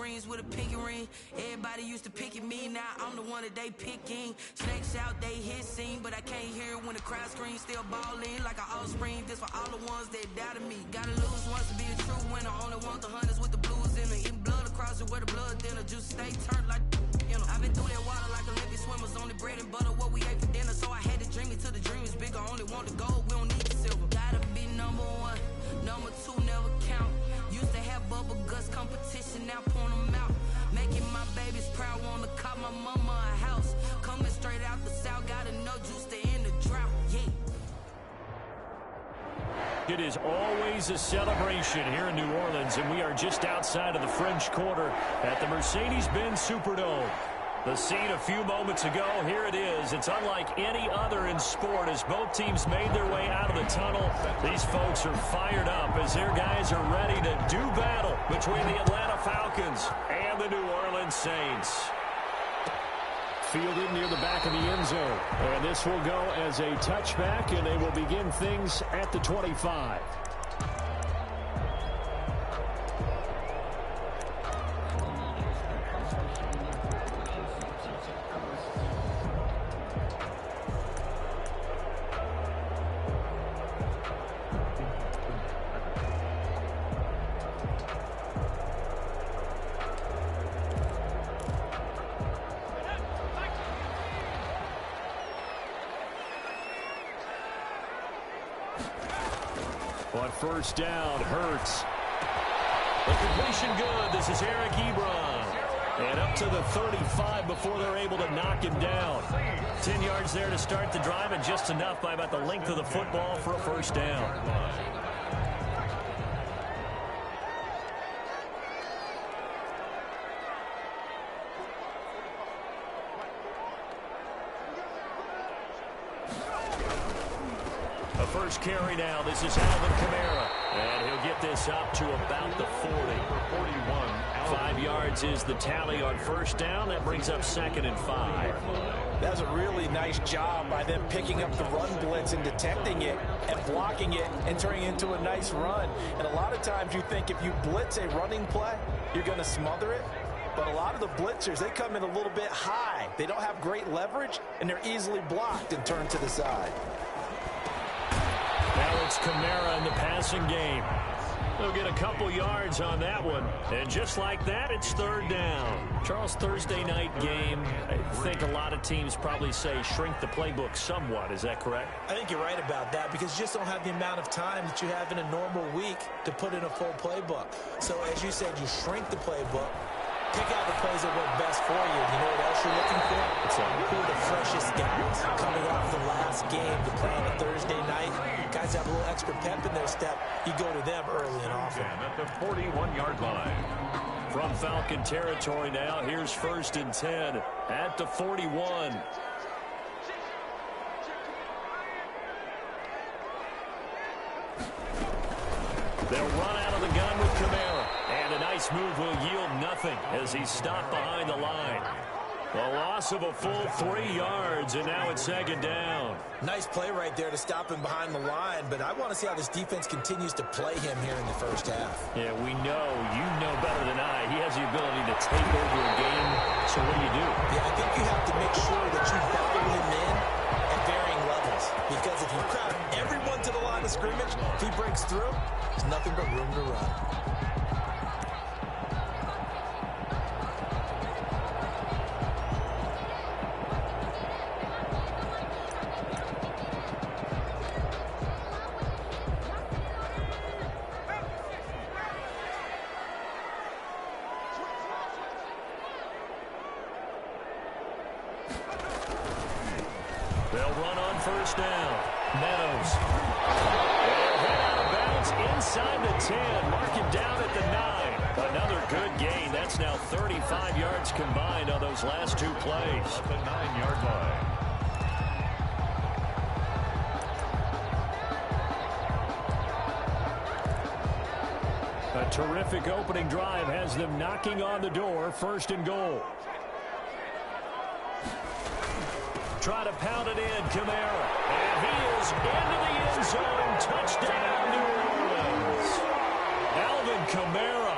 rings with a pinky ring. Everybody used to pick at me, now I'm the one that they picking. Snakes out, they hit scene, but I can't hear it when the crowd screams. Still ballin' like an offspring. This for all the ones that doubted me. Gotta lose once to be a true winner. Only want the hunters with the blues in it. Eating blood across it where the blood thinner. Juice stay turned like, you know. I've been through that water like Olympic swimmers. Only bread and butter what we ate for dinner. So I had to dream it till the dream is bigger. Only want the gold, we don't need the silver. Gotta be number one, number two never count. Used to have bubble guts competition, now point them out. Making my babies proud, wanna cop my mama a house. Coming straight out the south, gotta know juice to end the drought, yeah. It is always a celebration here in New Orleans, and we are just outside of the French Quarter at the Mercedes-Benz Superdome. The scene a few moments ago, here it is. It's unlike any other in sport as both teams made their way out of the tunnel. These folks are fired up as their guys are ready to do battle between the Atlanta Falcons and the New Orleans Saints. Fielded near the back of the end zone. And this will go as a touchback, and they will begin things at the 25. On first down, Hurts. The completion good. This is Eric Ebron. And up to the 35 before they're able to knock him down. 10 yards there to start the drive, and just enough by about the length of the football for a first down. First carry now. This is Alvin Kamara. And he'll get this up to about the 40. 41. 5 yards is the tally on first down. That brings up 2nd and 5. That's a really nice job by them picking up the run blitz and detecting it and blocking it and turning it into a nice run. And a lot of times you think if you blitz a running play, you're going to smother it. But a lot of the blitzers, they come in a little bit high. They don't have great leverage, and they're easily blocked and turned to the side. Now it's Kamara in the passing game. They'll get a couple yards on that one. And just like that, it's third down. Charles, Thursday night game, I think a lot of teams probably say shrink the playbook somewhat. Is that correct? I think you're right about that because you just don't have the amount of time that you have in a normal week to put in a full playbook. So as you said, you shrink the playbook. Pick out the plays that work best for you. You know what else you're looking for? Who are the freshest guys coming off the last game to play on a Thursday night? Guys have a little extra pep in their step. You go to them early and often. At the 41-yard line. From Falcon territory now, here's 1st and 10 at the 41. They'll run out of the gun with Kamara. And a nice move will yield nothing as he's stopped behind the line. A loss of a full 3 yards, and now it's 2nd down. Nice play right there to stop him behind the line, but I want to see how this defense continues to play him here in the first half. Yeah, we know, you know better than I, he has the ability to take over a game, so what do you do? Yeah, I think you have to make sure that you bottle him in at varying levels, because if you crowd everyone to the line of scrimmage, if he breaks through, there's nothing but room to run. They'll run on first down. Meadows. They'll head out of bounds inside the 10. Mark him down at the 9. Another good gain. That's now 35 yards combined on those last 2 plays. At the 9-yard line. A terrific opening drive has them knocking on the door. 1st and goal. Try to pound it in, Kamara. And he is into the end zone. Touchdown, New Orleans. Alvin Kamara,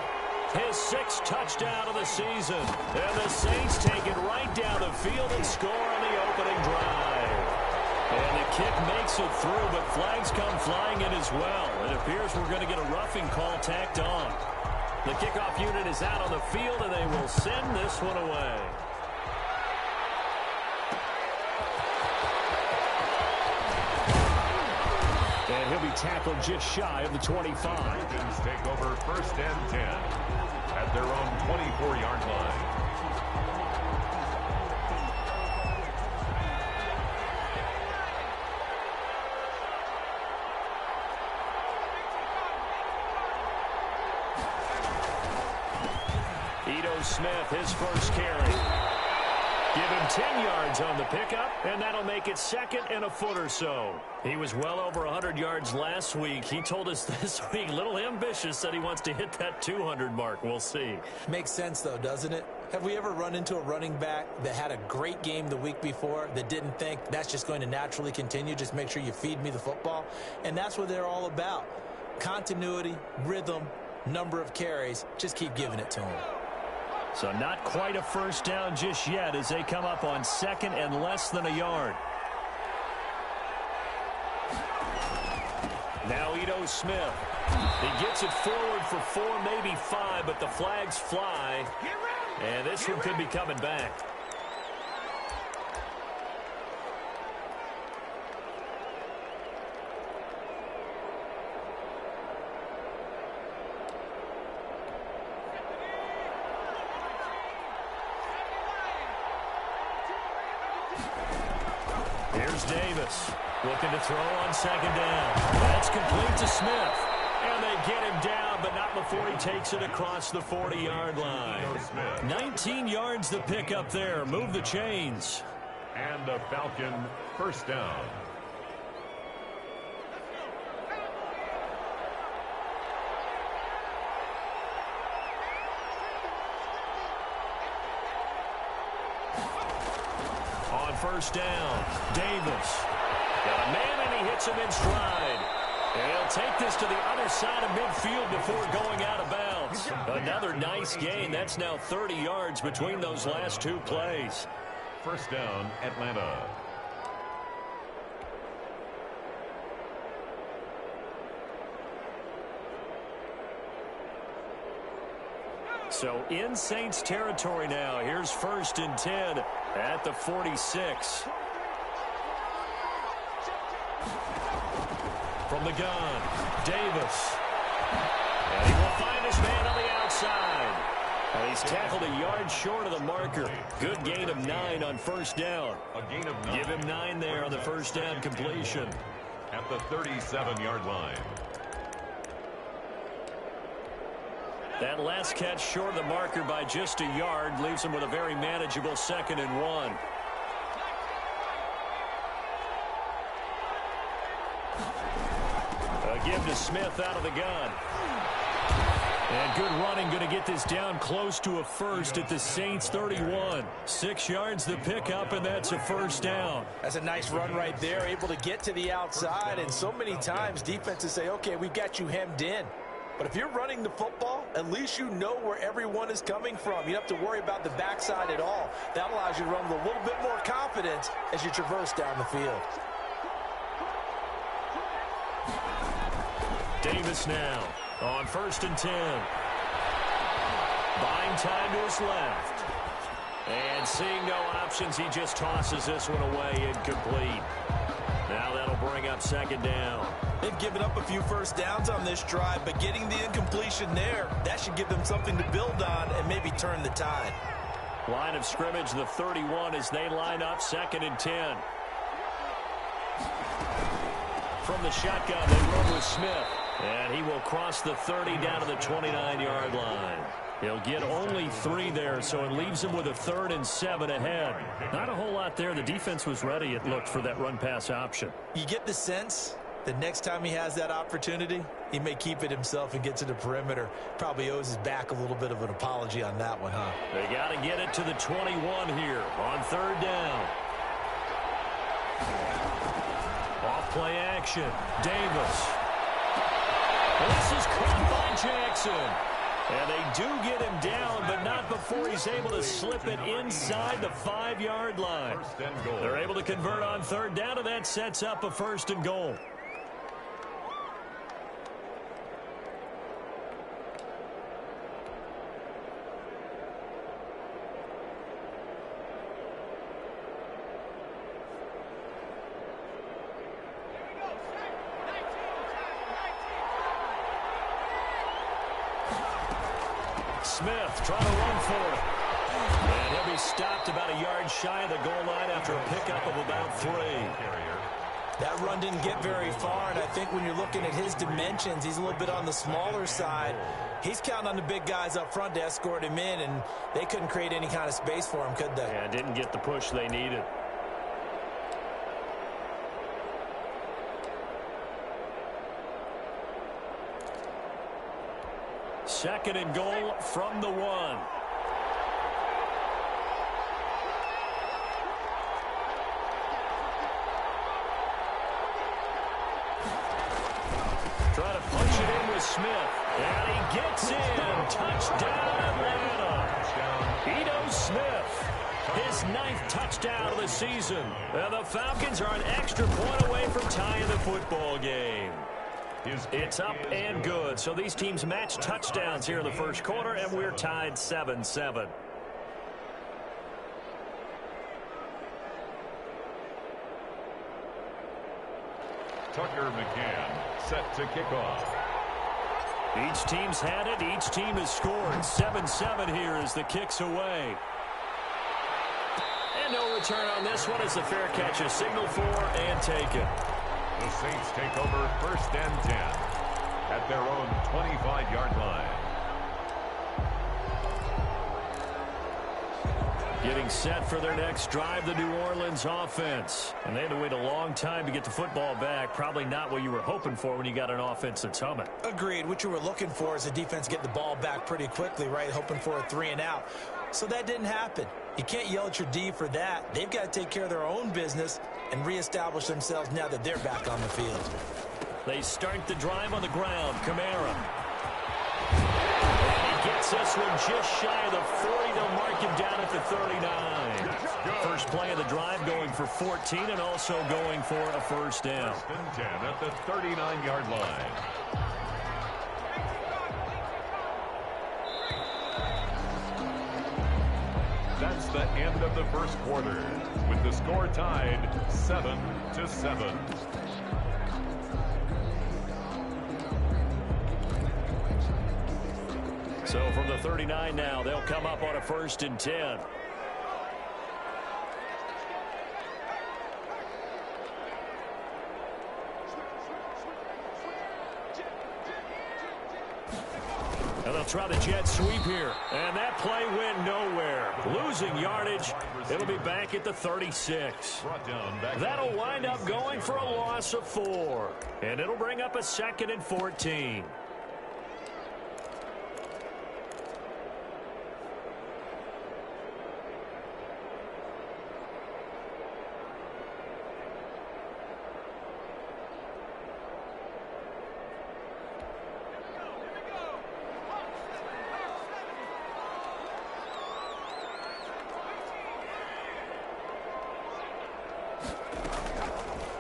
his sixth touchdown of the season. And the Saints take it right down the field and score on the opening drive. And the kick makes it through, but flags come flying in as well. It appears we're going to get a roughing call tacked on. The kickoff unit is out on the field, and they will send this one away. And he'll be tackled just shy of the 25. Trojans take over 1st and 10 at their own 24-yard line. Smith, his first carry. Give him 10 yards on the pickup, and that'll make it second and a foot or so. He was well over 100 yards last week. He told us this week, a little ambitious, that he wants to hit that 200 mark. We'll see. Makes sense, though, doesn't it? Have we ever run into a running back that had a great game the week before that didn't think that's just going to naturally continue? Just make sure you feed me the football. And that's what they're all about. Continuity, rhythm, number of carries. Just keep giving it to them. So not quite a first down just yet as they come up on second and less than a yard. Now Ito Smith. He gets it forward for 4, maybe 5, but the flags fly. And this one could be coming back. Here's Davis looking to throw on second down. That's complete to Smith. And they get him down, but not before he takes it across the 40-yard line. 19 yards to pick up there. Move the chains. And a Falcon first down. On first down, Davis. Got a man, and he hits him in stride. And he'll take this to the other side of midfield before going out of bounds. Another nice gain. That's now 30 yards between those last two plays. First down, Atlanta. So in Saints territory now. Here's 1st and 10 at the 46. From the gun, Davis. And he will find his man on the outside. And he's tackled a yard short of the marker. Good gain of 9 on first down. A gain of 9. Give him 9 there on the first down completion. At the 37-yard line. That last catch short of the marker by just a yard leaves him with a very manageable 2nd and 1. A give to Smith out of the gun. And good running, going to get this down close to a first at the Saints 31. 6 yards the pickup, and that's a first down. That's a nice run right there, able to get to the outside. And so many times defenses say, okay, we've got you hemmed in. But if you're running the football, at least you know where everyone is coming from. You don't have to worry about the backside at all. That allows you to run with a little bit more confidence as you traverse down the field. Davis now on 1st and 10. Buying time to his left. And seeing no options, he just tosses this one away incomplete. Now that'll bring up 2nd down. They've given up a few first downs on this drive, but getting the incompletion there, that should give them something to build on and maybe turn the tide. Line of scrimmage, the 31, as they line up 2nd and 10. From the shotgun, they run with Smith. And he will cross the 30 down to the 29-yard line. He'll get only 3 there, so it leaves him with a 3rd and 7 ahead. Not a whole lot there. The defense was ready, it looked, for that run-pass option. You get the sense that next time he has that opportunity, he may keep it himself and get to the perimeter. Probably owes his back a little bit of an apology on that one, huh? They got to get it to the 21 here on 3rd down. Off play action. Davis. This is caught by Jackson. And they do get him down, but not before he's able to slip it inside the 5-yard line. They're able to convert on third down, and that sets up a 1st and goal. Smith trying to run for it. And he'll be stopped about a yard shy of the goal line after a pickup of about 3. That run didn't get very far, and I think when you're looking at his dimensions, he's a little bit on the smaller side. He's counting on the big guys up front to escort him in, and they couldn't create any kind of space for him, could they? Yeah, didn't get the push they needed. Second and goal from the 1. Try to punch it in with Smith. And he gets in. Touchdown, Atlanta. Ito Smith. His 9th touchdown of the season. And the Falcons are an extra point away from tying the football game. It's up and good. So these teams match touchdowns here in the first quarter, and we're tied 7-7. Tucker McCann set to kick off. Each team's had it. Each team has scored. 7-7 here as the kick's away. And no return on this one as the fair catch is signaled for and taken. The Saints take over 1st and 10 at their own 25-yard line. Getting set for their next drive, the New Orleans offense. And they had to wait a long time to get the football back. Probably not what you were hoping for when you got an offense that's humming. Agreed. What you were looking for is the defense get the ball back pretty quickly, right? Hoping for a 3 and out. So that didn't happen. You can't yell at your D for that. They've got to take care of their own business and reestablish themselves now that they're back on the field. They start the drive on the ground. Kamara. And he gets this one just shy of the 40. They'll mark him down at the 39. First play of the drive going for 14 and also going for a 1st down. 1st and 10 at the 39-yard line. That's the end of the first quarter, with the score tied 7-7. So from the 39 now, they'll come up on a 1st and 10. And they'll try the jet sweep here. And that play went nowhere. Losing yardage. It'll be back at the 36. That'll wind up going for a loss of 4. And it'll bring up a 2nd and 14.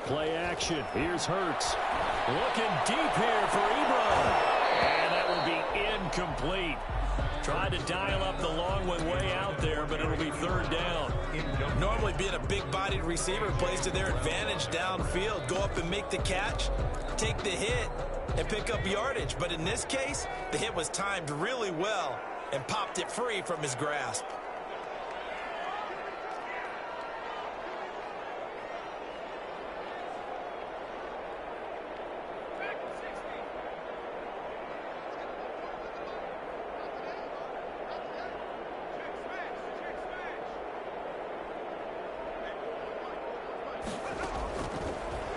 Play action. Here's Hurts. Looking deep here for Ebron. And that will be incomplete. Tried to dial up the long one way out there, but it'll be 3rd down. Normally being a big-bodied receiver plays to their advantage downfield. Go up and make the catch, take the hit, and pick up yardage. But in this case, the hit was timed really well and popped it free from his grasp.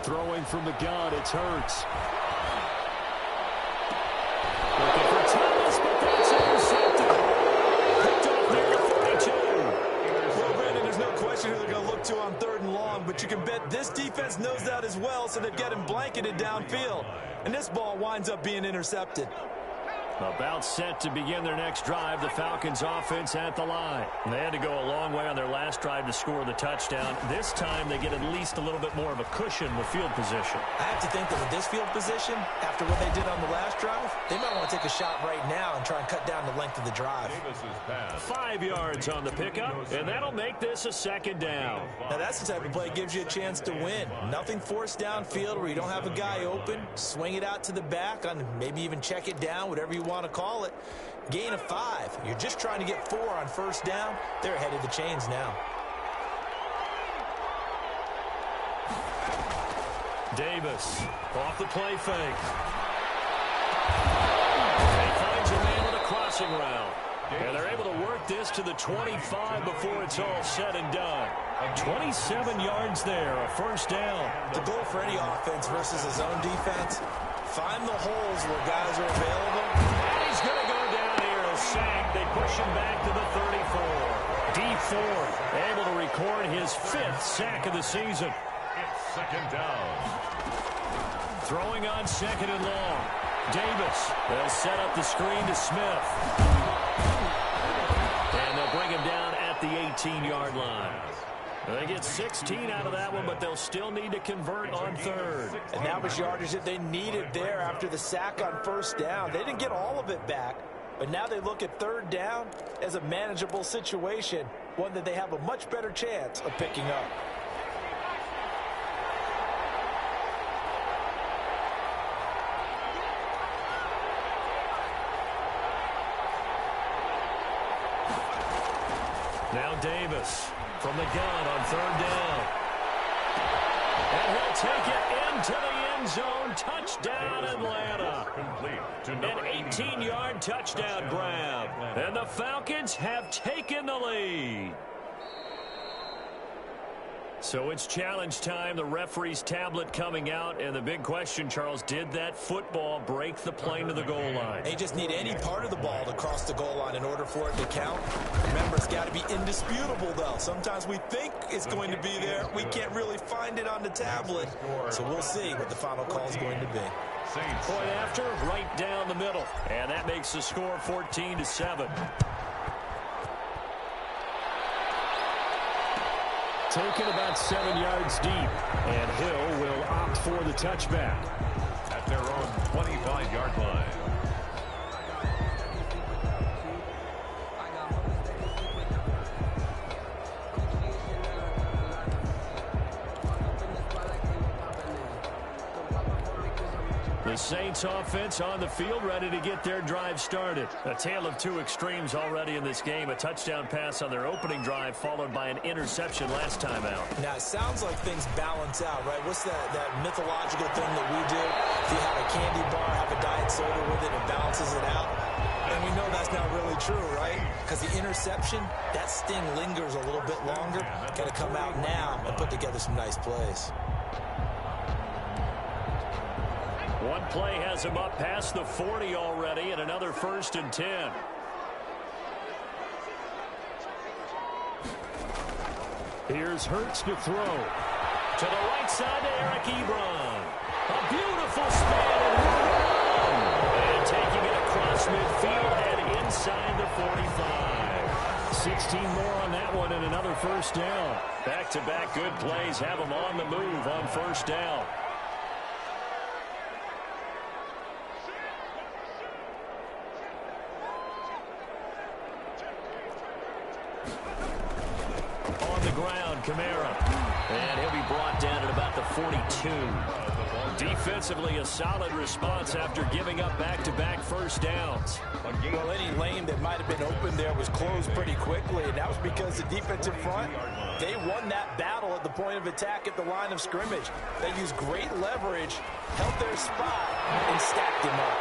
Throwing from the gun, it's Hurts. Looking for Thomas, but that's intercepted. Picked off there at 42. Well, Brandon, there's no question who they're going to look to on 3rd and long, but you can bet this defense knows that as well, so they've got him blanketed downfield. And this ball winds up being intercepted. About set to begin their next drive, the Falcons offense at the line. They had to go a long way on their last drive to score the touchdown. This time they get at least a little bit more of a cushion with field position. I have to think that with this field position, after what they did on the last drive, they might want to take a shot right now and try and cut down the length of the drive. 5 yards on the pickup, and that'll make this a second down. Now that's the type of play that gives you a chance to win. Nothing forced downfield where you don't have a guy open. Swing it out to the back, on maybe even check it down, whatever you want to call it. Gain of 5. You're just trying to get 4 on first down. They're ahead of the chains now. Davis off the play fake. He finds a man with a crossing route. And they're able to work this to the 25 before it's all said and done. 27 yards there, a first down. The goal for any offense versus his own defense, find the holes where guys are available. And he's going to go down here, a sack. They push him back to the 34. D Ford able to record his 5th sack of the season. It's second down. Throwing on second and long. Davis, they'll set up the screen to Smith. And they'll bring him down at the 18-yard line. They get 16 out of that one, but they'll still need to convert on third. And that was yardage that they needed there after the sack on first down. They didn't get all of it back, but now they look at third down as a manageable situation, one that they have a much better chance of picking up. Now Davis from the gun on third down. And he'll take it into the end zone. Touchdown, Atlanta. An 18-yard touchdown grab. And the Falcons have taken the lead. So it's challenge time. The referee's tablet coming out. And the big question, Charles, did that football break the plane to the goal line? They just need any part of the ball to cross the goal line in order for it to count. Remember, it's got to be indisputable, though. Sometimes we think it's going to be there. We can't really find it on the tablet. So we'll see what the final call is going to be. Point after, right down the middle. And that makes the score 14-7. Taken about 7 yards deep. And Hill will opt for the touchback. At their own 25-yard line. The Saints offense on the field, ready to get their drive started. A tale of two extremes already in this game. A touchdown pass on their opening drive, followed by an interception last time out. Now, it sounds like things balance out, right? What's that mythological thing that we do? If you have a candy bar, have a diet soda with it, it balances it out. And we know that's not really true, right? Because the interception, that sting lingers a little bit longer. Got to come out now and put together some nice plays. One play has him up past the 40 already, and another 1st and 10. Here's Hurts to throw. To the right side to Eric Ebron. A beautiful spin and run. And taking it across midfield and inside the 45. 16 more on that one and another 1st down. Back-to-back good plays have them on the move on 1st down. Kamara. And he'll be brought down at about the 42. Defensively, a solid response after giving up back-to-back 1st downs. Well, any lane that might have been open there was closed pretty quickly, and that was because the defensive front, they won that battle at the point of attack at the line of scrimmage. They used great leverage, held their spot, and stacked him up.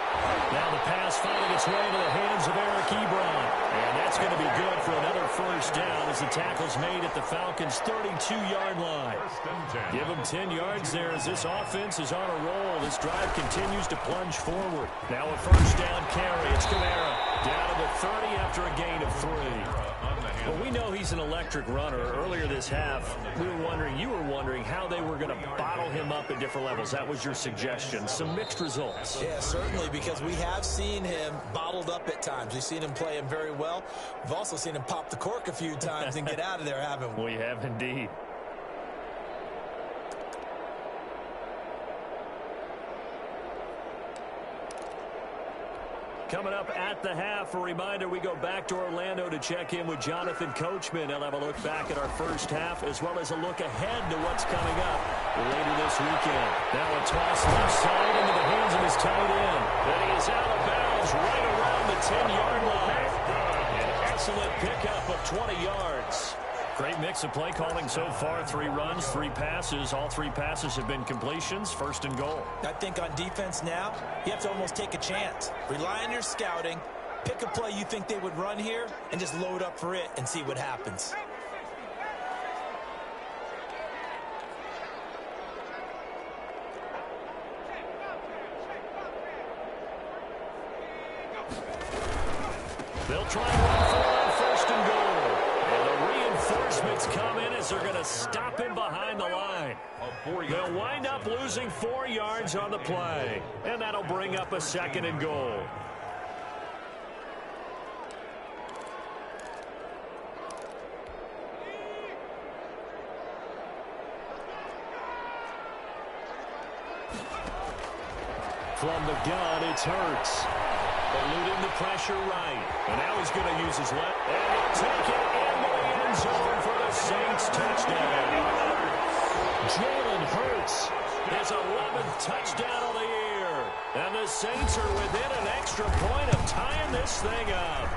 Now the pass finding its way into the hands of Eric Ebron. And that's going to be good for another 1st down as the tackle's made at the Falcons' 32-yard line. Give them 10 yards there as this offense is on a roll. This drive continues to plunge forward. Now a 1st down carry. It's Kamara down to the 30 after a gain of 3. Well, we know he's an electric runner. Earlier this half, you were wondering how they were going to bottle him up at different levels. That was your suggestion. Some mixed results. Yeah, certainly, because we have seen him bottled up at times. We've seen him play him very well. We've also seen him pop the cork a few times and get out of there, haven't we? We have indeed. Coming up at the half, a reminder, we go back to Orlando to check in with Jonathan Coachman. He'll have a look back at our first half as well as a look ahead to what's coming up later this weekend. Now a toss left side into the hands of his tight end. And he is out of bounds right around the 10-yard line. An excellent pickup of 20 yards. Great mix of play calling so far. 3 runs, 3 passes. All 3 passes have been completions. First and goal. I think on defense now, you have to almost take a chance. Rely on your scouting. Pick a play you think they would run here and just load up for it and see what happens. They'll try and run for it on first and goal. And the reinforcements come in as they're going to stop him behind the line. They'll wind up losing 4 yards on the play. And that'll bring up a second and goal. From the gun, it's Hurts. Eluding the pressure right. And now he's going to use his left. And he'll take it into the end zone for the Saints touchdown. Jalen Hurts, his 11th touchdown of the year. And the Saints are within an extra point of tying this thing up.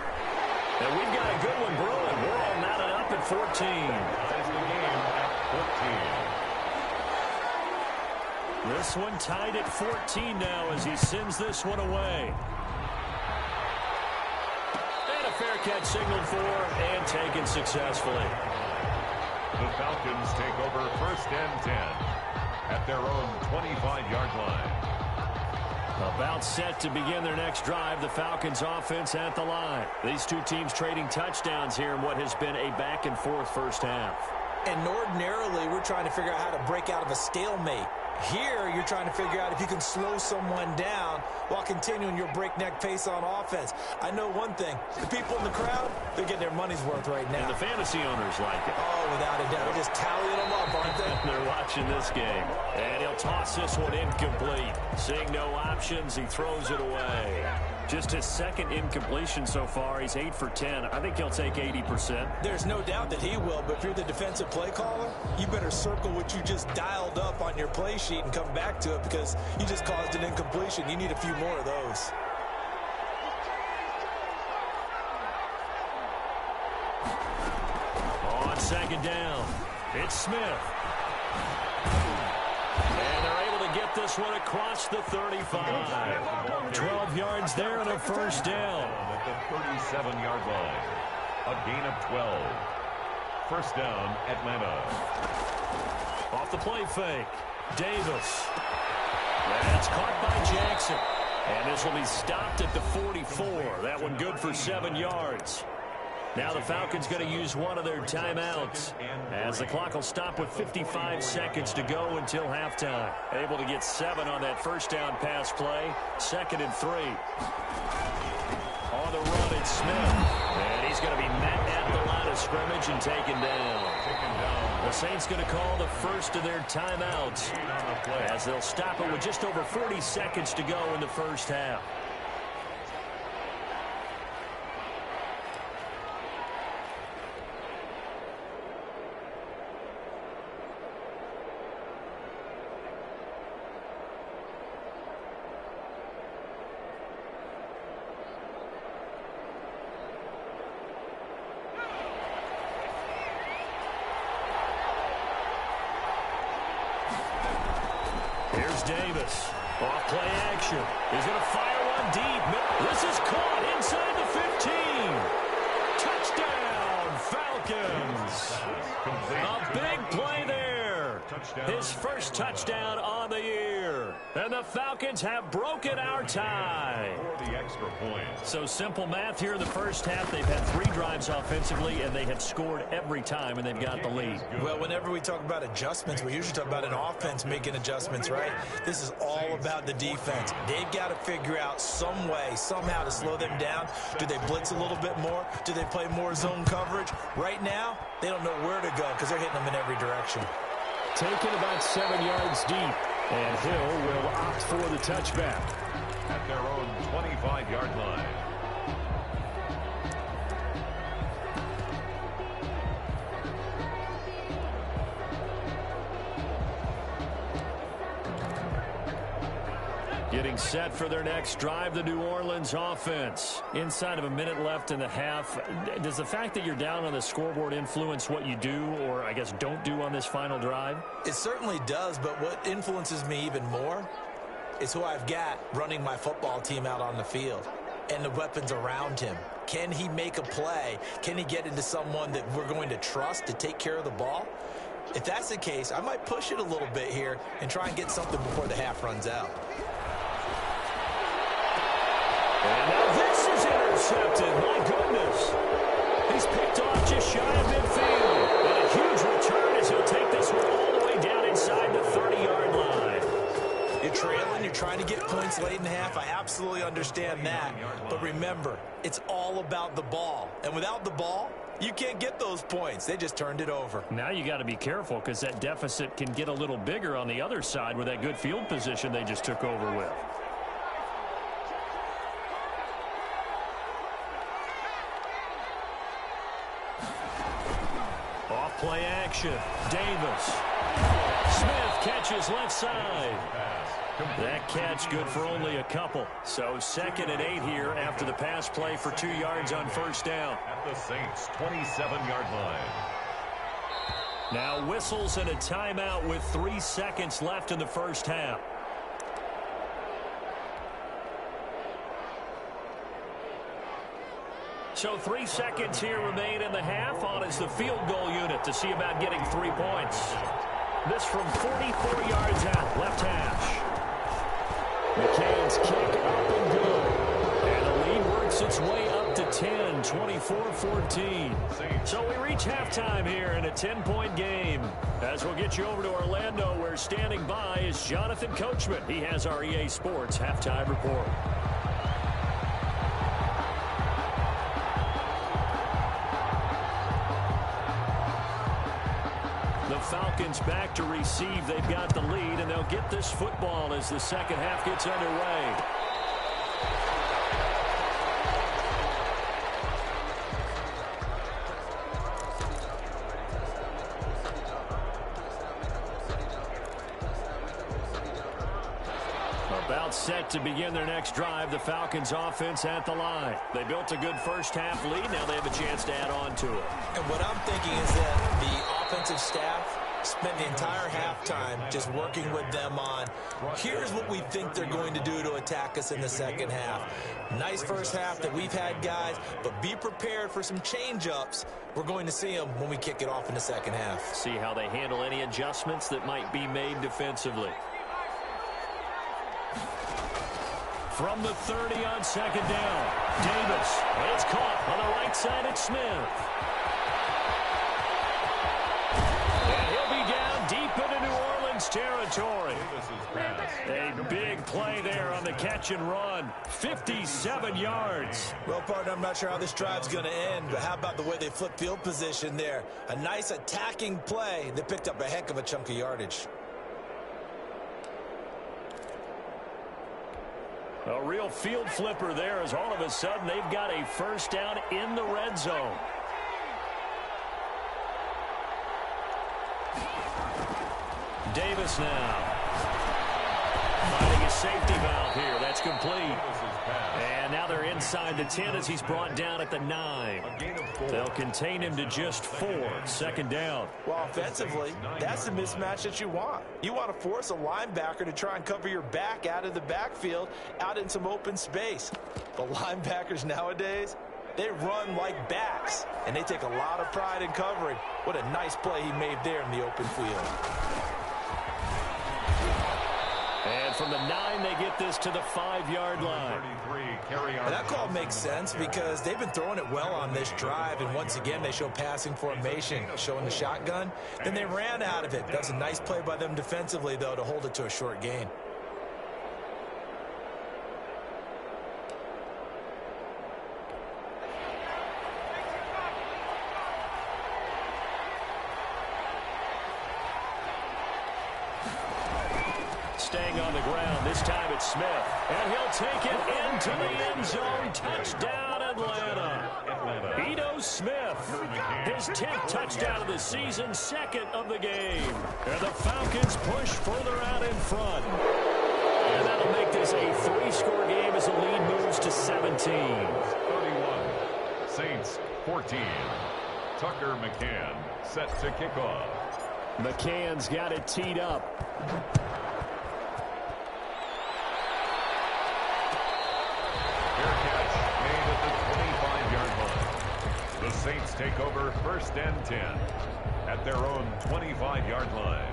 And we've got a good one brewing. We're all knotted up at 14. Ties the game at 14. This one tied at 14 now as he sends this one away. And a fair catch signaled for and taken successfully. The Falcons take over first and 10 at their own 25-yard line. About set to begin their next drive, the Falcons offense at the line. These two teams trading touchdowns here in what has been a back-and-forth first half. And ordinarily, we're trying to figure out how to break out of a stalemate. Here, you're trying to figure out if you can slow someone down while continuing your breakneck pace on offense. I know one thing. The people in the crowd, they're getting their money's worth right now. And the fantasy owners like it. Oh, without a doubt. They're just tallying them up, aren't they? They're watching this game. And he'll toss this one incomplete. Seeing no options, he throws it away. Just his second incompletion so far. He's 8 for 10. I think he'll take 80%. There's no doubt that he will, but if you're the defensive play caller, you better circle what you just dialed up on your play sheet and come back to it because you just caused an incompletion. You need a few more of those. On second down, it's Smith. And they're able to get this one across the 35. 12 yards there and a first down. At the 37-yard line. A gain of 12. First down, Atlanta. Off the play fake. Davis. That's caught by Jackson. And this will be stopped at the 44. That one good for 7 yards. Now the Falcons going to use one of their timeouts as the clock will stop with 55 seconds to go until halftime. Able to get 7 on that first down pass play. 2nd and 3. On the run, it's Smith. And he's going to be met at the line of scrimmage and taken down. The Saints going to call the first of their timeouts as they'll stop it with just over 40 seconds to go in the first half. Davis, off play action. He's going to fire one deep. This is caught inside the 15. Touchdown, Falcons. A big play there. His first touchdown on the year. And the Falcons have broken our tie. For the extra point. So simple math here in the first half. They've had 3 drives offensively, and they have scored every time, and they've got the lead. Well, whenever we talk about adjustments, we usually talk about an offense making adjustments, right? This is all about the defense. They've got to figure out some way, somehow to slow them down. Do they blitz a little bit more? Do they play more zone coverage? Right now, they don't know where to go because they're hitting them in every direction. Taken about 7 yards deep. And Hill will opt for the touchback. At their own 25-yard line. Getting set for their next drive, the New Orleans offense. Inside of a minute left in the half. Does the fact that you're down on the scoreboard influence what you do, or I guess don't do on this final drive? It certainly does, but what influences me even more is who I've got running my football team out on the field and the weapons around him. Can he make a play? Can he get into someone that we're going to trust to take care of the ball? If that's the case, I might push it a little bit here and try and get something before the half runs out. And now this is intercepted. My goodness. He's picked off just shy of midfield. And a huge return as he'll take this one all the way down inside the 30-yard line. You're trailing. You're trying to get points late in the half. I absolutely understand that. But remember, it's all about the ball. And without the ball, you can't get those points. They just turned it over. Now you got to be careful because that deficit can get a little bigger on the other side with that good field position they just took over with. Play action. Davis. Smith catches left side. That catch good for only a couple. So 2nd and 8 here after the pass play for 2 yards on first down. At the Saints' 27-yard line. Now whistles and a timeout with 3 seconds left in the first half. So 3 seconds here remain in the half. On is the field goal unit to see about getting 3 points. This from 44 yards out, left hash. McCann's kick up and good. And the lead works its way up to 10, 24-14. So we reach halftime here in a 10-point game. As we'll get you over to Orlando, where standing by is Jonathan Coachman. He has our EA Sports halftime report. The Falcons back to receive. They've got the lead, and they'll get this football as the second half gets underway. About set to begin their next drive. The Falcons offense at the line. They built a good first half lead. Now they have a chance to add on to it. And what I'm thinking is that the offensive staff spent the entire halftime just working with them on, here's what we think they're going to do to attack us in the second half. Nice first half that we've had, guys, but be prepared for some change-ups. We're going to see them when we kick it off in the second half. See how they handle any adjustments that might be made defensively. From the 30 on second down, Davis, and it's caught on the right side at Smith. And he'll be down deep into New Orleans territory. A big play there on the catch and run. 57 yards. Well, partner, I'm not sure how this drive's going to end, but how about the way they flip field position there? A nice attacking play that picked up a heck of a chunk of yardage. A real field flipper there as all of a sudden they've got a first down in the red zone. Davis now. Finding a safety valve here. That's complete. And now they're inside the 10 as he's brought down at the 9. They'll contain him to just 4. Second down. Well, offensively, that's the mismatch that you want. You want to force a linebacker to try and cover your back out of the backfield, out in some open space. The linebackers nowadays, they run like backs, and they take a lot of pride in covering. What a nice play he made there in the open field. And from the 9, they get this to the 5-yard line. And that call makes sense because they've been throwing it well on this drive, and once again they show passing formation, showing the shotgun. Then they ran out of it. That was a nice play by them defensively, though, to hold it to a short gain. Staying on the ground. This time it's Smith. And he'll take it into the end zone. Touchdown, Atlanta. Ito Smith, his 10th touchdown of the season, 2nd of the game. And the Falcons push further out in front. And that'll make this a 3-score game as the lead moves to 17. 31. Saints 14. Tucker McCann set to kick off. McCann's got it teed up. The Saints take over 1st and 10 at their own 25-yard line.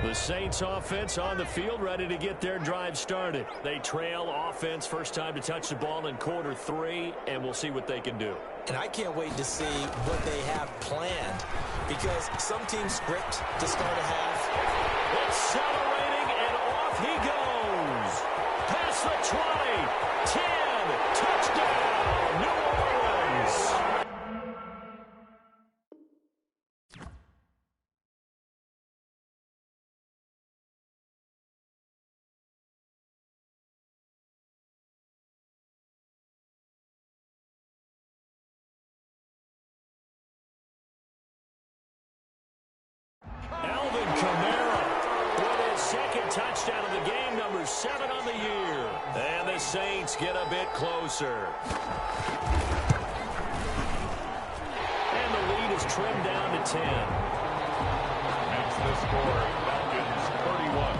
The Saints offense on the field, ready to get their drive started. They trail offense, first time to touch the ball in quarter 3, and we'll see what they can do. And I can't wait to see what they have planned, because some teams script to start a half. Accelerating, and off he goes. Past the 20, 10, touchdown, New Orleans. Alvin Kamara with his 2nd touchdown of the game, number 7 on the year. And the Saints get a bit closer. And the lead is trimmed down to 10. Makes the score Falcons 31,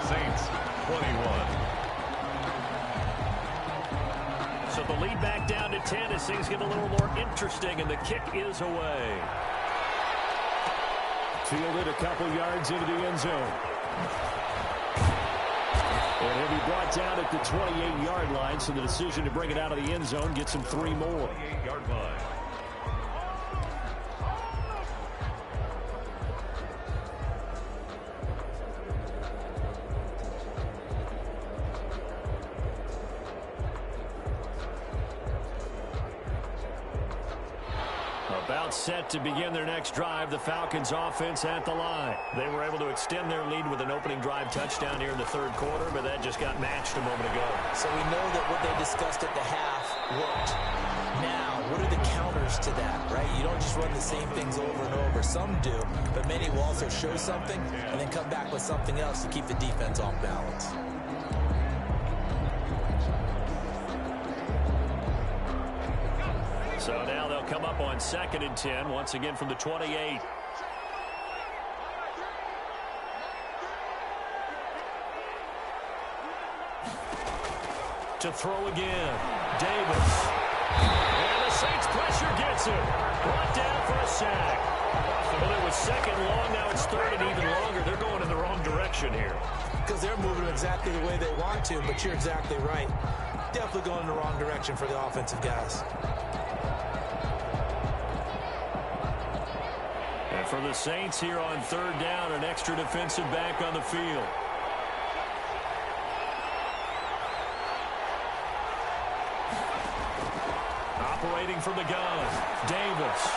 Saints 21. So the lead back down to 10 as things get a little more interesting, and the kick is away. Fielded a couple yards into the end zone. And he'll be brought down at the 28-yard line, so the decision to bring it out of the end zone gets him 3 more. 28-yard line. About set to begin their next drive, the Falcons offense at the line. They were able to extend their lead with an opening drive touchdown here in the 3rd quarter, but that just got matched a moment ago. So we know that what they discussed at the half worked. Now, what are the counters to that, right? You don't just run the same things over and over. Some do, but many will also show something and then come back with something else to keep the defense off balance. So now they'll come up on 2nd and 10, once again from the 28. To throw again, Davis. And the Saints pressure gets him. Brought down for a sack. Well, it was 2nd long, now it's 3rd and even longer. They're going in the wrong direction here. Because they're moving exactly the way they want to, but you're exactly right. Definitely going in the wrong direction for the offensive guys. And for the Saints here on 3rd down, an extra defensive back on the field. Operating from the gun, Davis.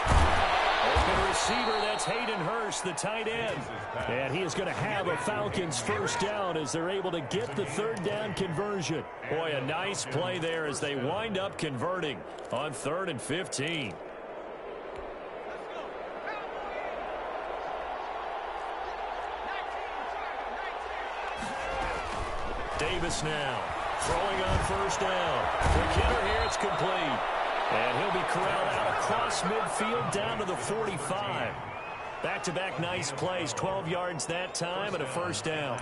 Open receiver, that's Hayden Hurst, the tight end. And he is going to have a Falcons 1st down as they're able to get the 3rd down conversion. Boy, a nice play there as they wind up converting on 3rd and 15. Davis now, throwing on 1st down. For Kidder here, it's complete. And he'll be corralled out across midfield down to the 45. Back-to-back nice plays, 12 yards that time and a 1st down.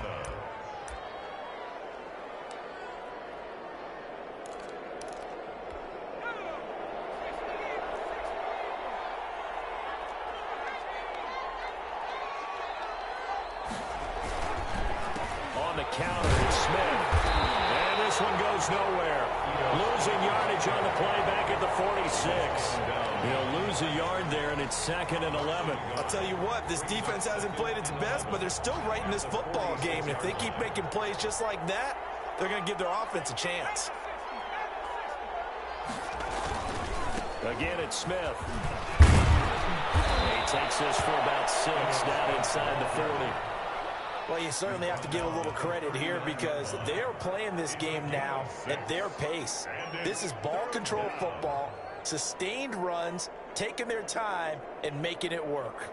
counter. It's Smith. And this one goes nowhere. Losing yardage on the play back at the 46. He'll lose a yard there, and it's 2nd and 11. I'll tell you what, this defense hasn't played its best, but they're still right in this football game. If they keep making plays just like that, they're going to give their offense a chance. Again, it's Smith. He takes this for about 6 down inside the 40. Well, you certainly have to give a little credit here because they're playing this game now at their pace. This is ball control football, sustained runs, taking their time, and making it work.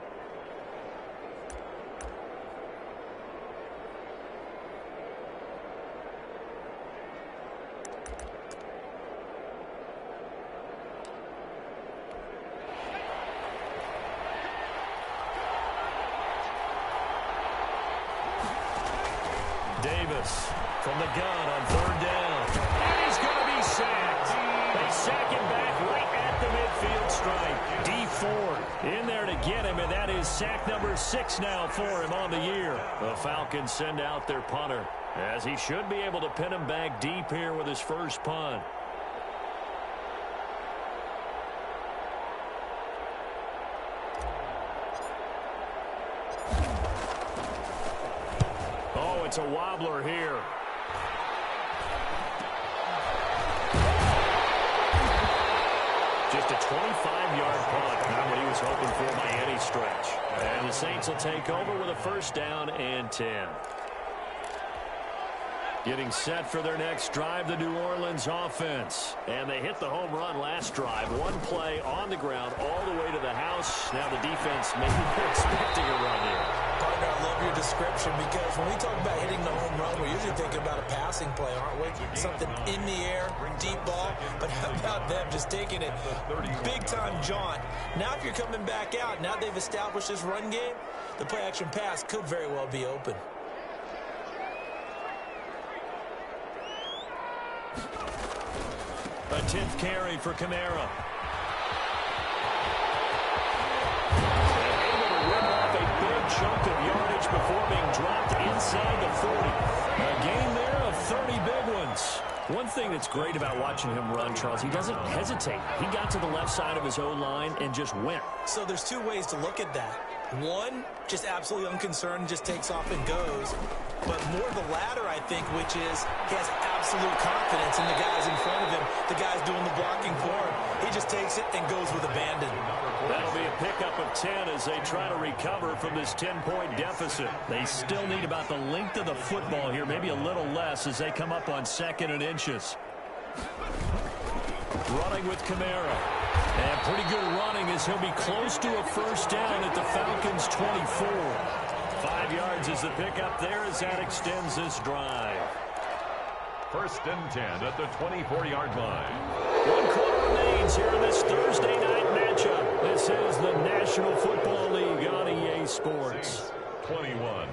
Davis from the gun on 3rd down. And he's going to be sacked. They sack him back right at the midfield stripe. D Ford in there to get him, and that is sack number 6 now for him on the year. The Falcons send out their punter, as he should be able to pin him back deep here with his first punt. It's a wobbler here. Just a 25-yard punt. Not what he was hoping for by any stretch. And the Saints will take over with a 1st down and 10. Getting set for their next drive, the New Orleans offense. And they hit the home run last drive. One play on the ground all the way to the house. Now the defense maybe they're expecting a run here. Partner, I love your description because when we talk about hitting the home run, we're usually thinking about a passing play, aren't we? Something in the air, deep ball. But how about them just taking it big-time jaunt? Now if you're coming back out, now they've established this run game, the play-action pass could very well be open. A 10th carry for Kamara. Able to rip off a big chunk of yardage before being dropped inside the 40. A gain there of 30 big ones. One thing that's great about watching him run, Charles, he doesn't hesitate. He got to the left side of his own line and just went. So there's 2 ways to look at that. One, just absolutely unconcerned, just takes off and goes. But more the latter, I think, which is he has absolute confidence in the guys in front of him, the guys doing the blocking for him. He just takes it and goes with abandon. That'll be a pickup of 10 as they try to recover from this 10-point deficit. They still need about the length of the football here, maybe a little less as they come up on 2nd and inches. Running with Kamara. And pretty good running as he'll be close to a 1st down at the Falcons' 24. 5 yards is the pickup there as that extends this drive. 1st and 10 at the 24-yard line. 1 quarter remains here in this Thursday night matchup. This is the National Football League on EA Sports. 21.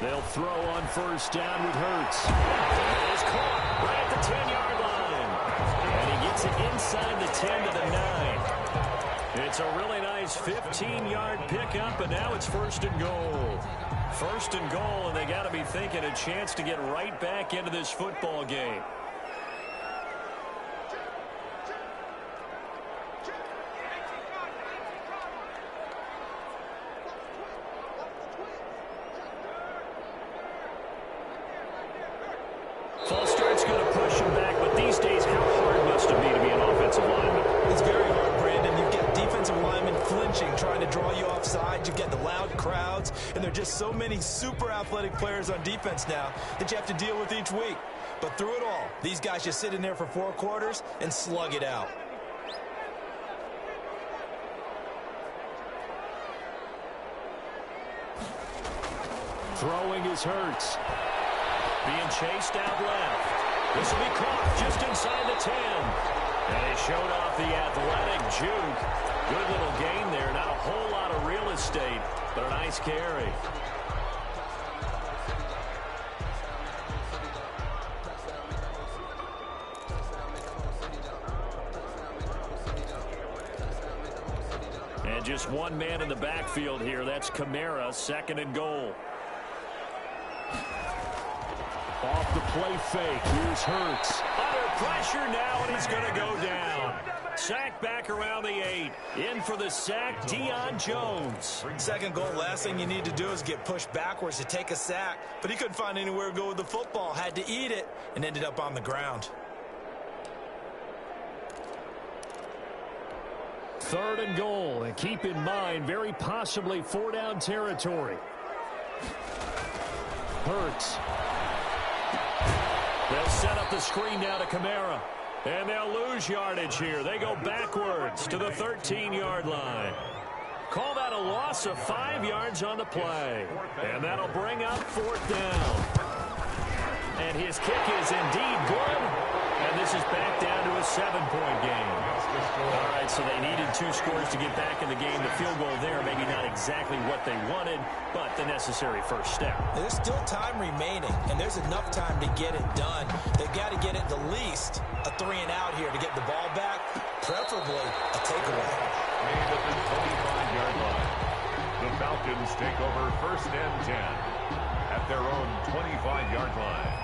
They'll throw on 1st down with Hurts. It is caught right at the 10-yard line. And he gets it inside the 10 to the 9. It's a really nice 15-yard pickup, and now it's 1st and goal. 1st and goal, and they got to be thinking a chance to get right back into this football game. False start's going to push him back, but these days, how hard must it be to be an offensive lineman? It's very hard, Brandon. You've got defensive linemen flinching, trying to draw you offside. You've got the loud crowds, and there are just so many super athletic players on defense now that you have to deal with each week. But through it all, these guys just sit in there for 4 quarters and slug it out. Throwing is Hurts. Being chased out left. This will be caught just inside the 10. And he showed off the athletic juke. Good little gain there. Not a whole lot of real estate, but a nice carry. just one man in the backfield here. That's Kamara, 2nd and goal. Off the play fake. Here's Hurts. Under pressure now, and he's going to go down. Sack back around the 8. In for the sack, Deion Jones. 2nd goal, last thing you need to do is get pushed backwards to take a sack. But he couldn't find anywhere to go with the football. Had to eat it and ended up on the ground. 3rd and goal, and keep in mind, very possibly 4-down territory. Hurts. They'll set up the screen now to Kamara. And they'll lose yardage here. They go backwards to the 13-yard line. Call that a loss of 5 yards on the play. And that'll bring up 4th down. And his kick is indeed good. And this is back down to a 7-point game. All right, so they needed 2 scores to get back in the game. The field goal there, maybe not exactly what they wanted, but the necessary first step. There's still time remaining, and there's enough time to get it done. They've got to get at the least a 3-and-out here to get the ball back, preferably a takeaway. Made at the 25-yard line. The Falcons take over 1st and 10 at their own 25-yard line.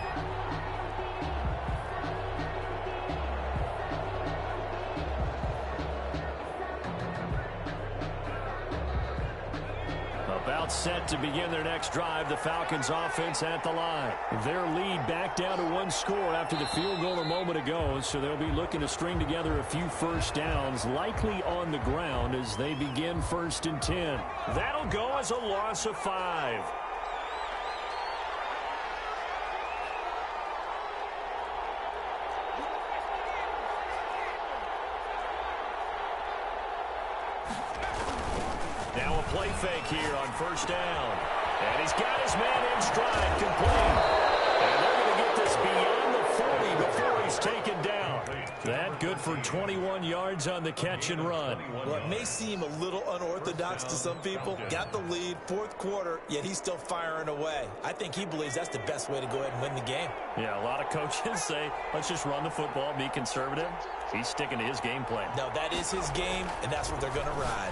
About set to begin their next drive. The Falcons offense at the line. Their lead back down to 1 score after the field goal a moment ago, so they'll be looking to string together a few first downs, likely on the ground as they begin 1st and 10. That'll go as a loss of 5. Now a play fake here on 1st down. And he's got his man in stride, complete. And they're going to get this beyond the 40 before he's taken down. That good for 21 yards on the catch and run. Well, it may seem a little unorthodox to some people. Got the lead, 4th quarter, yet he's still firing away. I think he believes that's the best way to go ahead and win the game. Yeah, a lot of coaches say, let's just run the football, be conservative. He's sticking to his game plan. No, that is his game, and that's what they're going to ride.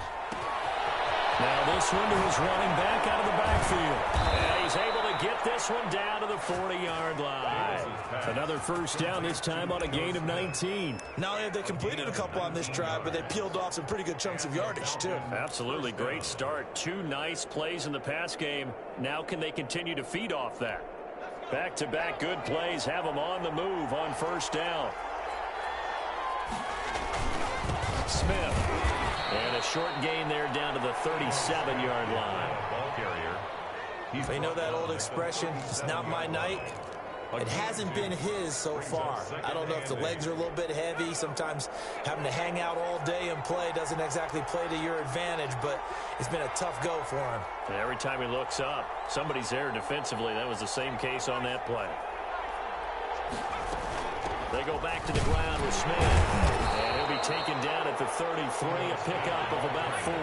Now this one to his running back out of the backfield. And he's able to get this one down to the 40-yard line. Another first down, this time on a gain of 19. Not only have they completed a couple on this drive, but they peeled off some pretty good chunks of yardage, too. Absolutely. Great start. 2 nice plays in the pass game. Now can they continue to feed off that? Back-to-back good plays have them on the move on 1st down. Smith. And a short gain there down to the 37-yard line. Ball carrier. They know that old expression, it's not my night. It hasn't been his so far. I don't know if the legs are a little bit heavy. Sometimes having to hang out all day and play doesn't exactly play to your advantage, but it's been a tough go for him. And every time he looks up, somebody's there defensively. That was the same case on that play. They go back to the ground with Smith. And he'll be taken down at the 33, a pickup of about 4.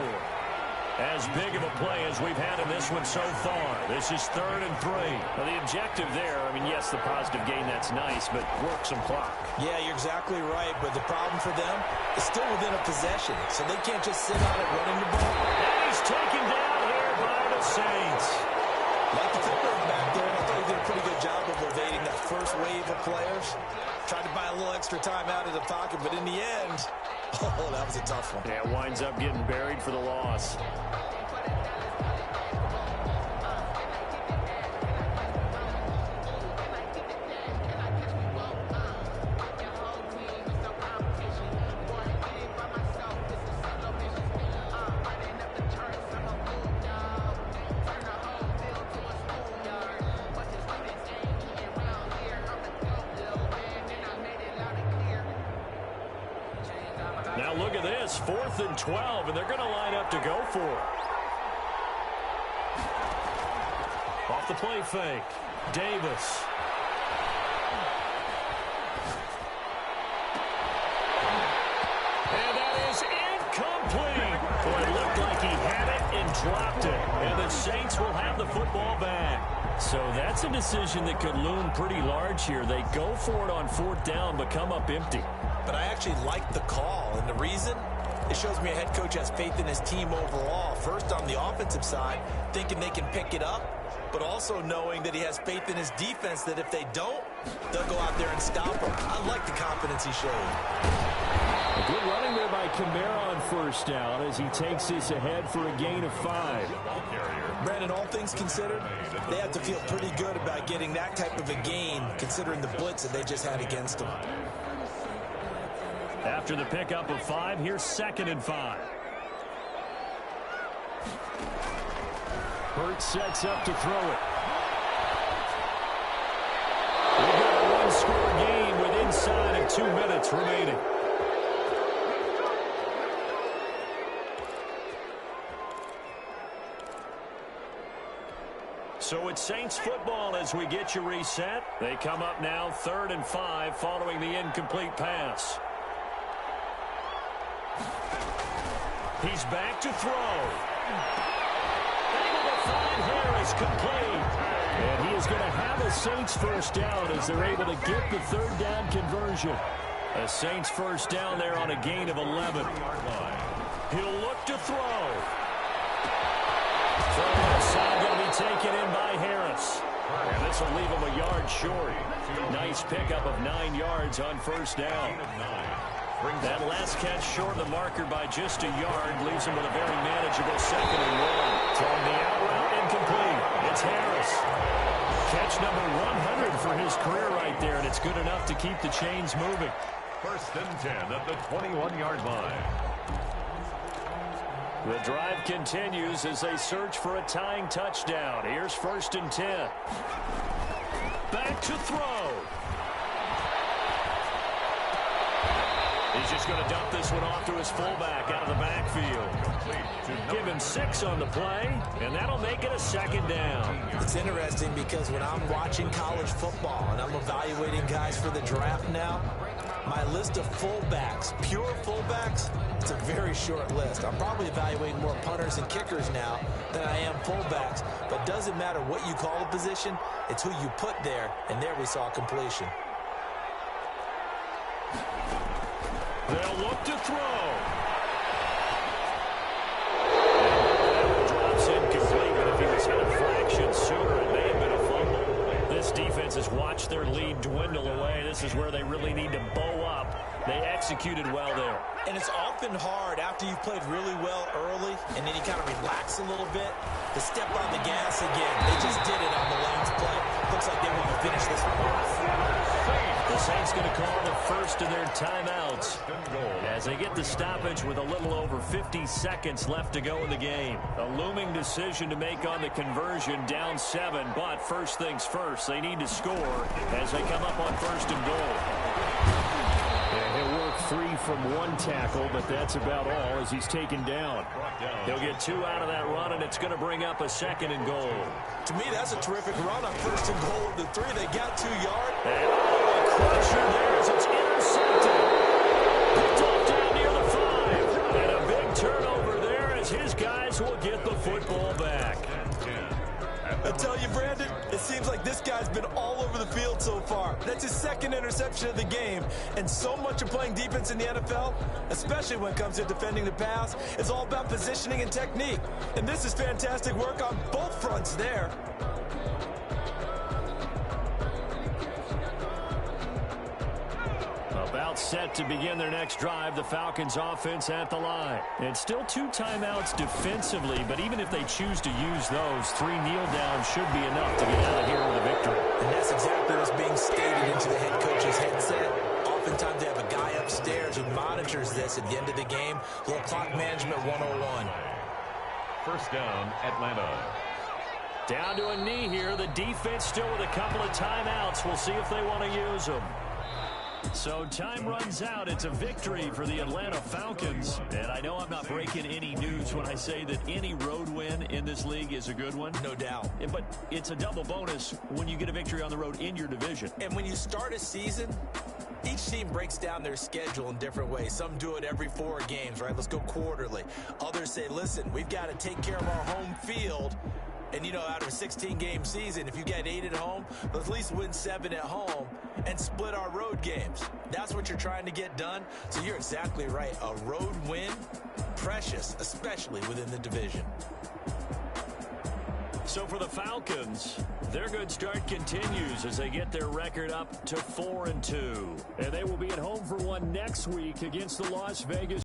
As big of a play as we've had in this one so far. This is 3rd and 3. Now the objective there, I mean, yes, the positive gain, that's nice, but work some clock. Yeah, you're exactly right, but the problem for them is still within a possession, so they can't just sit on it running the ball. And he's taken down here by the Saints. Like the football back there, I thought he did a pretty good job of evading that first wave of players. Tried to buy a little extra time out of the pocket, but in the end, oh, that was a tough one. Yeah, winds up getting buried for the loss. Now look at this, 4th and 12, and they're going to line up to go for it. Off the play fake, Davis. And that is incomplete. Boy, it looked like he had it and dropped it. And the Saints will have the football back. So that's a decision that could loom pretty large here. They go for it on 4th down, but come up empty. But I actually like the call, and the reason? It shows me a head coach has faith in his team overall. First, on the offensive side, thinking they can pick it up, but also knowing that he has faith in his defense that if they don't, they'll go out there and stop him. I like the confidence he showed. A good running there by Kamara on first down as he takes this ahead for a gain of 5. Brandon, all things considered, they have to feel pretty good about getting that type of a gain considering the blitz that they just had against them. After the pickup of 5, here's 2nd and 5. Hurt sets up to throw it. We've got a one-score game with inside of 2 minutes remaining. So it's Saints football as we get you reset. They come up now 3rd and 5 following the incomplete pass. He's back to throw. Able to find Harris complete. And he is going to have a Saints first down as they're able to get the 3rd down conversion. A Saints first down there on a gain of 11. He'll look to throw. From that side, going to be taken in by Harris. And this will leave him a yard short. Nice pickup of 9 yards on first down. That last catch short of the marker by just a yard leaves him with a very manageable 2nd and 1. From the out route, incomplete. It's Harris. Catch number 100 for his career right there, and it's good enough to keep the chains moving. 1st and 10 at the 21-yard line. The drive continues as they search for a tying touchdown. Here's 1st and 10. Back to throw. He's just going to dump this one off to his fullback out of the backfield. Give him 6 on the play, and that'll make it a 2nd down. It's interesting because when I'm watching college football and I'm evaluating guys for the draft now, my list of fullbacks, pure fullbacks, it's a very short list. I'm probably evaluating more punters and kickers now than I am fullbacks, but it doesn't matter what you call a position, it's who you put there, and there we saw completion. They'll look to throw. That drops incomplete, but if he was hit a fraction sooner, it may have been a fumble. This defense has watched their lead dwindle away. This is where they really need to bow up. They executed well there. And it's often hard after you've played really well early and then you kind of relax a little bit to step on the gas again. They just did it on the Lane's play. Looks like they want to finish this one off. The Saints going to call the first of their timeouts as they get the stoppage with a little over 50 seconds left to go in the game. A looming decision to make on the conversion, down 7, but first things first, they need to score as they come up on 1st and goal. Yeah, he'll work 3 from 1 tackle, but that's about all as he's taken down. He'll get 2 out of that run, and it's going to bring up a 2nd and goal. To me, that's a terrific run on 1st and goal of the 3. They got 2 yards. And a crusher there as it's intercepted. Picked off down near the 5. And a big turnover there as his guys will get the football back. I tell you, Brandon, it seems like this guy's been all over the field so far. That's his 2nd interception of the game. And so much of playing defense in the NFL, especially when it comes to defending the pass, is all about positioning and technique. And this is fantastic work on both fronts there. About set to begin their next drive, the Falcons offense at the line. And still 2 timeouts defensively, but even if they choose to use those, 3 kneel downs should be enough to get out of here with a victory. And that's exactly what's being stated into the head coach's headset. Oftentimes they have a guy upstairs who monitors this at the end of the game. Little clock management 101. 1st down, Atlanta. Down to a knee here. The defense still with a couple of timeouts. We'll see if they want to use them. So time runs out. It's a victory for the Atlanta Falcons. And I know I'm not breaking any news when I say that any road win in this league is a good one. No doubt. But it's a double bonus when you get a victory on the road in your division. And when you start a season, each team breaks down their schedule in different ways. Some do it every 4 games, right? Let's go quarterly. Others say, listen, we've got to take care of our home field. And, you know, out of a 16-game season, if you get 8 at home, let's at least win 7 at home and split our road games. That's what you're trying to get done. So you're exactly right. A road win precious, especially within the division. So for the Falcons, their good start continues as they get their record up to 4-2. And they will be at home for one next week against the Las Vegas